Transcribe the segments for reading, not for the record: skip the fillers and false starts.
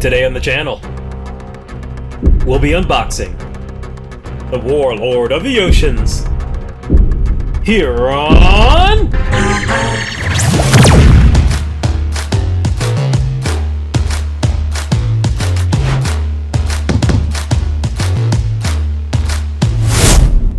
Today on the channel, we'll be unboxing the Warlord of the Oceans here on...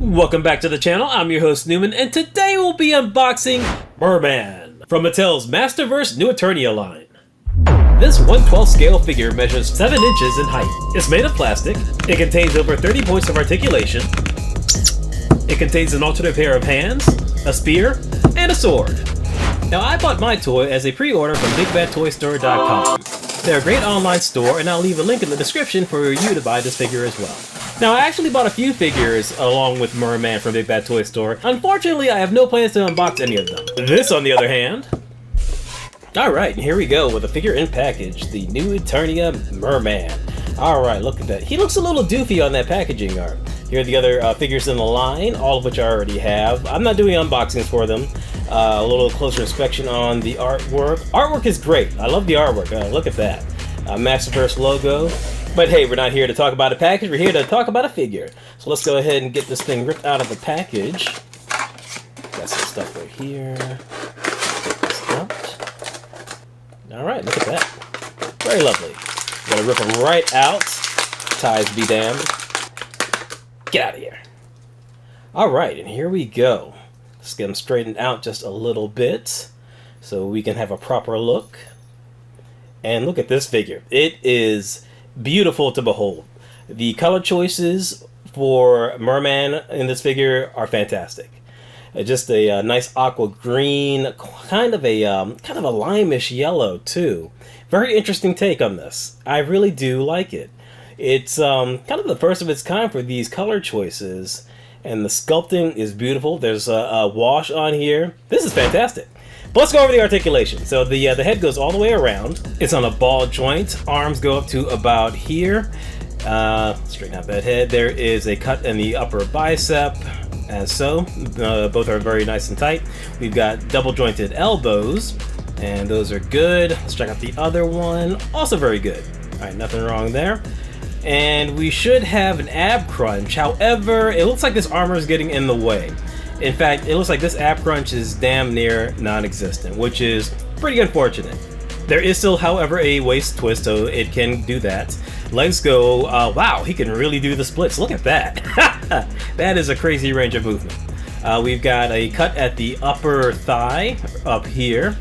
Welcome back to the channel. I'm your host Newman, and today we'll be unboxing Merman from Mattel's Masterverse New Eternia line. This 1/12 scale figure measures 7 inches in height. It's made of plastic. It contains over 30 points of articulation. It contains an alternate pair of hands, a spear, and a sword. Now, I bought my toy as a pre-order from BigBadToyStore.com. They're a great online store, and I'll leave a link in the description for you to buy this figure as well. Now, I actually bought a few figures along with Merman from Big Bad Toy Store. Unfortunately, I have no plans to unbox any of them. This, on the other hand... Alright, here we go with a figure in package, the New Eternia Merman. Alright, look at that. He looks a little doofy on that packaging art. Here are the other figures in the line, all of which I already have. I'm not doing unboxings for them. A little closer inspection on the artwork. Artwork is great. I love the artwork. Look at that. Masterverse logo. But hey, we're not here to talk about a package, we're here to talk about a figure. So let's go ahead and get this thing ripped out of the package. Got some stuff right here. Take this out. Alright, look at that. Very lovely. Gotta rip them right out. Ties be damned. Get out of here. Alright, and here we go. Let's get them straightened out just a little bit so we can have a proper look. And look at this figure. It is beautiful to behold. The color choices for Merman in this figure are fantastic. Just a nice aqua green, kind of a limeish yellow too. Very interesting take on this. I really do like it. It's kind of the first of its kind for these color choices, and the sculpting is beautiful. There's a wash on here. This is fantastic. But let's go over the articulation. So the head goes all the way around. It's on a ball joint. Arms go up to about here. Straighten out that head. There is a cut in the upper bicep, as so. Both are very nice and tight. We've got double jointed elbows, and those are good. Let's check out the other one. Also very good. All right, nothing wrong there. And we should have an ab crunch. However, it looks like this armor is getting in the way. In fact, it looks like this ab crunch is damn near non-existent, which is pretty unfortunate. There is still, however, a waist twist, so it can do that. Legs go, wow, he can really do the splits. Look at that. That is a crazy range of movement. We've got a cut at the upper thigh up here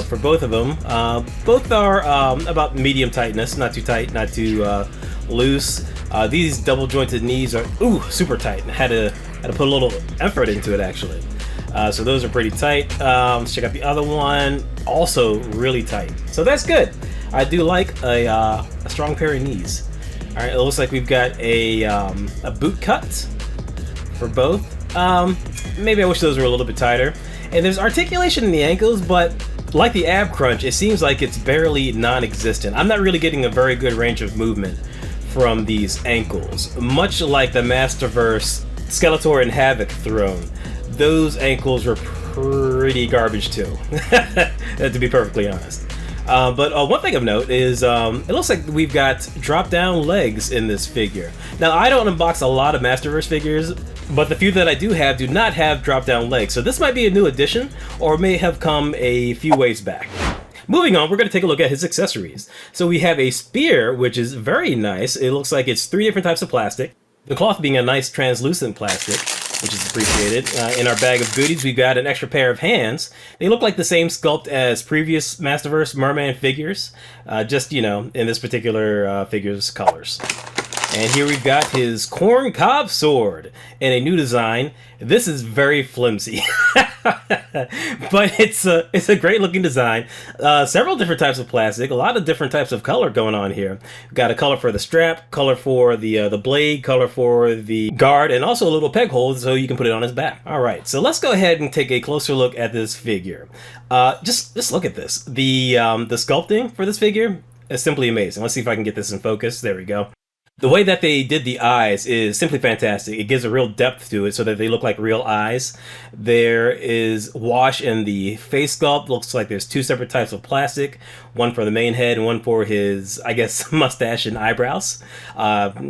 for both of them. Both are about medium tightness, not too tight, not too loose. These double jointed knees are super tight. Had to put a little effort into it, actually. So those are pretty tight. Let's check out the other one. Also really tight. So that's good. I do like a strong pair of knees. All right, it looks like we've got a boot cut for both. Maybe I wish those were a little bit tighter. And there's articulation in the ankles, but like the ab crunch, it seems like it's barely non-existent. I'm not really getting a very good range of movement from these ankles. Much like the Masterverse Skeletor and Havoc throne, those ankles were pretty garbage too, to be perfectly honest. But one thing of note is it looks like we've got drop-down legs in this figure. Now, I don't unbox a lot of Masterverse figures, but the few that I do have do not have drop-down legs, so this might be a new addition, or may have come a few ways back. Moving on, we're going to take a look at his accessories. So we have a spear, which is very nice. It looks like it's 3 different types of plastic. The cloth being a nice translucent plastic, which is appreciated. In our bag of goodies, we've got an extra pair of hands. They look like the same sculpt as previous Masterverse Merman figures, just, you know, in this particular figure's colors. And here we've got his corn cob sword in a new design. This is very flimsy, but it's a great looking design. Several different types of plastic, a lot of different types of color going on here. We've got a color for the strap, color for the blade, color for the guard, and also a little peg hole so you can put it on his back. All right, so let's go ahead and take a closer look at this figure. Just look at this. The sculpting for this figure is simply amazing. Let's see if I can get this in focus. There we go. The way that they did the eyes is simply fantastic. It gives a real depth to it so that they look like real eyes. There is wash in the face sculpt. Looks like there's two separate types of plastic, one for the main head and one for his, I guess, mustache and eyebrows.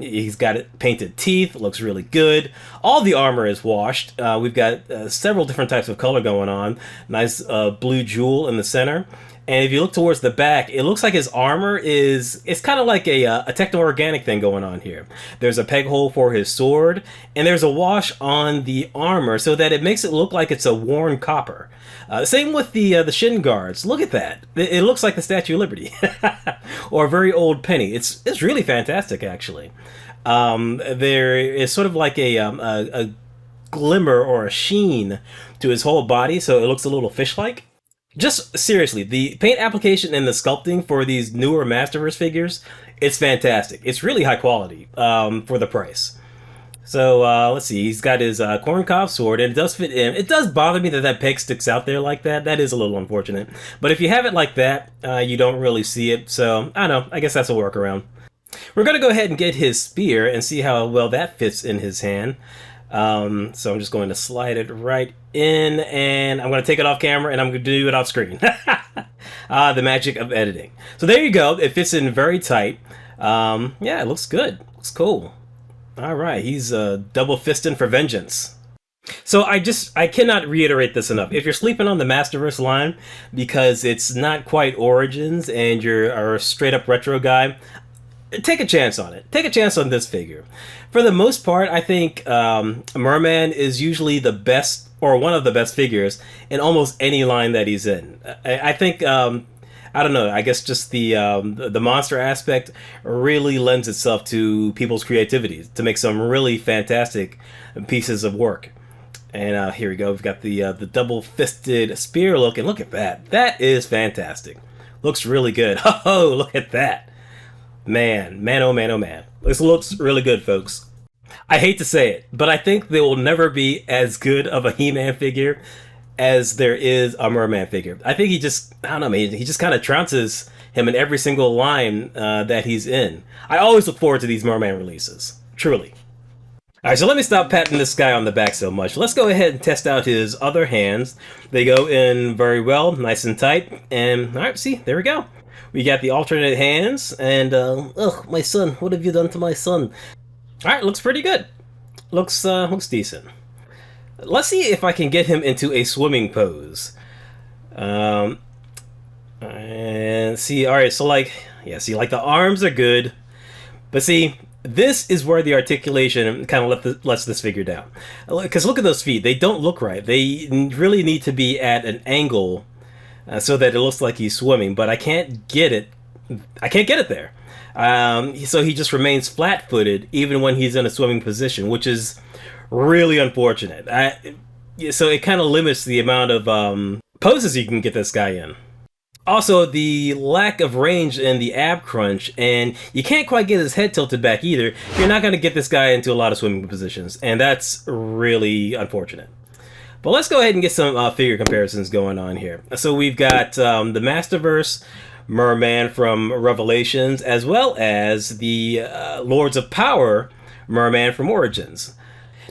He's got it painted teeth. Looks really good. All the armor is washed. We've got several different types of color going on. Nice blue jewel in the center. And if you look towards the back, it looks like his armor it's kind of like a techno-organic thing going on here. There's a peg hole for his sword, and there's a wash on the armor so that it makes it look like it's a worn copper. Same with the shin guards. Look at that. It looks like the Statue of Liberty. Or a very old penny. It's really fantastic, actually. There is sort of like a glimmer or a sheen to his whole body, so it looks a little fish-like. Just seriously, the paint application and the sculpting for these newer Masterverse figures, it's fantastic. It's really high quality for the price. So let's see, he's got his corncob sword, and it does fit in. It does bother me that that peg sticks out there like that. That is a little unfortunate. But if you have it like that, you don't really see it. So, I don't know, I guess that's a workaround. We're going to go ahead and get his spear and see how well that fits in his hand. So I'm just going to slide it right in, and I'm going to take it off camera, and I'm going to do it off screen. The magic of editing. So there you go. It fits in very tight. Yeah, it looks good. Looks cool. All right, he's double fisting for vengeance. So I cannot reiterate this enough. If you're sleeping on the Masterverse line because it's not quite Origins and you're a straight up retro guy, take a chance on it. Take a chance on this figure. For the most part, I think Merman is usually the best, or one of the best figures in almost any line that he's in. I think, I don't know, I guess just the monster aspect really lends itself to people's creativity to make some really fantastic pieces of work. And here we go. We've got the double-fisted spear look, and look at that. That is fantastic. Looks really good. Oh, look at that. Man, oh man, oh man. This looks really good, folks. I hate to say it, but I think there will never be as good of a He-Man figure as there is a Merman figure. I think I don't know, man, he just kind of trounces him in every single line that he's in. I always look forward to these Merman releases. Truly. Alright, so let me stop patting this guy on the back so much. Let's go ahead and test out his other hands. They go in very well, nice and tight. And, alright, see, there we go. We got the alternate hands, and, ugh, my son, what have you done to my son? Alright, looks pretty good. Looks decent. Let's see if I can get him into a swimming pose. And see, alright, so like, yeah, see, like the arms are good, but see, this is where the articulation kind of lets this figure down. Because look at those feet, they don't look right. They really need to be at an angle so that it looks like he's swimming, but I can't get it. I can't get it there. So he just remains flat-footed even when he's in a swimming position, which is really unfortunate. So it kind of limits the amount of poses you can get this guy in. Also, the lack of range in the ab crunch, and you can't quite get his head tilted back either. You're not going to get this guy into a lot of swimming positions, and that's really unfortunate. But let's go ahead and get some figure comparisons going on here. So we've got the Masterverse Merman from Revelations, as well as the Lords of Power Merman from Origins.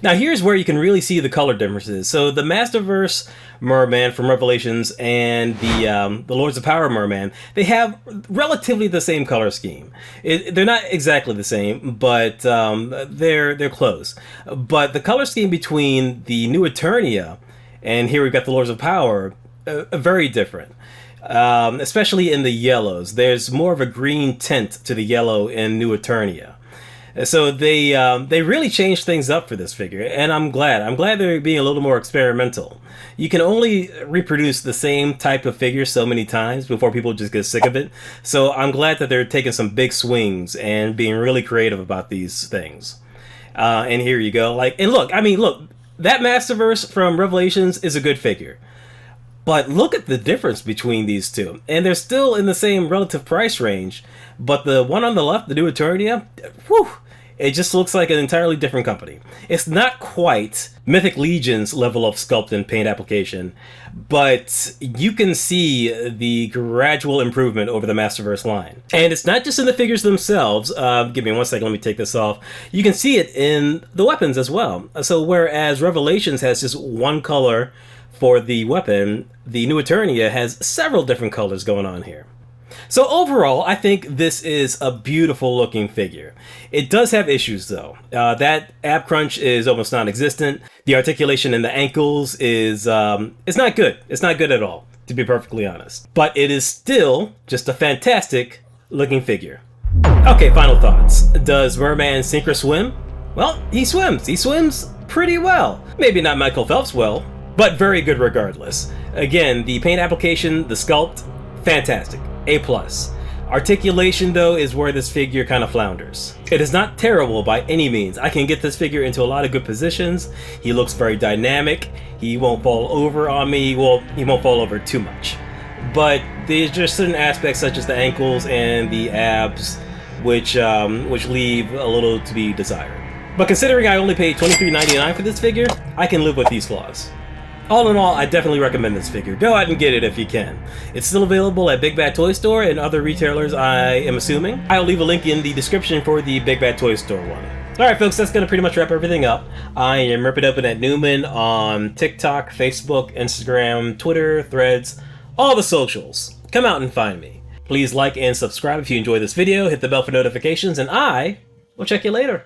Now here's where you can really see the color differences. So the Masterverse Merman from Revelations and the Lords of Power Merman, they have relatively the same color scheme. They're not exactly the same, but they're close. But the color scheme between the New Eternia and here we've got the Lords of Power, very different. Especially in the yellows. There's more of a green tint to the yellow in New Eternia. So they really changed things up for this figure, and I'm glad. I'm glad they're being a little more experimental. You can only reproduce the same type of figure so many times before people just get sick of it. So I'm glad that they're taking some big swings and being really creative about these things. And here you go. And look, that Masterverse from Revelations is a good figure. But look at the difference between these two. And they're still in the same relative price range. But the one on the left, the New Eternia, whew, It just looks like an entirely different company. It's not quite Mythic Legion's level of sculpt and paint application, but you can see the gradual improvement over the Masterverse line. And it's not just in the figures themselves. Give me one second, let me take this off. You can see it in the weapons as well. So whereas Revelations has just one color for the weapon, the New Eternia has several different colors going on here. So overall, I think this is a beautiful looking figure. It does have issues though. That ab crunch is almost non-existent. The articulation in the ankles is it's not good. It's not good at all, to be perfectly honest. But it is still just a fantastic looking figure. Okay, final thoughts. Does Merman sink or swim? Well, he swims. He swims pretty well. Maybe not Michael Phelps well, but very good regardless. Again, the paint application, the sculpt, fantastic. A+. Articulation, though, is where this figure kind of flounders. It is not terrible by any means. I can get this figure into a lot of good positions. He looks very dynamic. He won't fall over on me. Well, he won't fall over too much. But there's just certain aspects such as the ankles and the abs which leave a little to be desired. But considering I only paid $23.99 for this figure, I can live with these flaws. All in all, I definitely recommend this figure. Go out and get it if you can. It's still available at Big Bad Toy Store and other retailers, I am assuming. I'll leave a link in the description for the Big Bad Toy Store one. Alright folks, that's going to pretty much wrap everything up. I am Rip It Open at Newman on TikTok, Facebook, Instagram, Twitter, Threads, all the socials. Come out and find me. Please like and subscribe if you enjoyed this video, hit the bell for notifications, and I will check you later.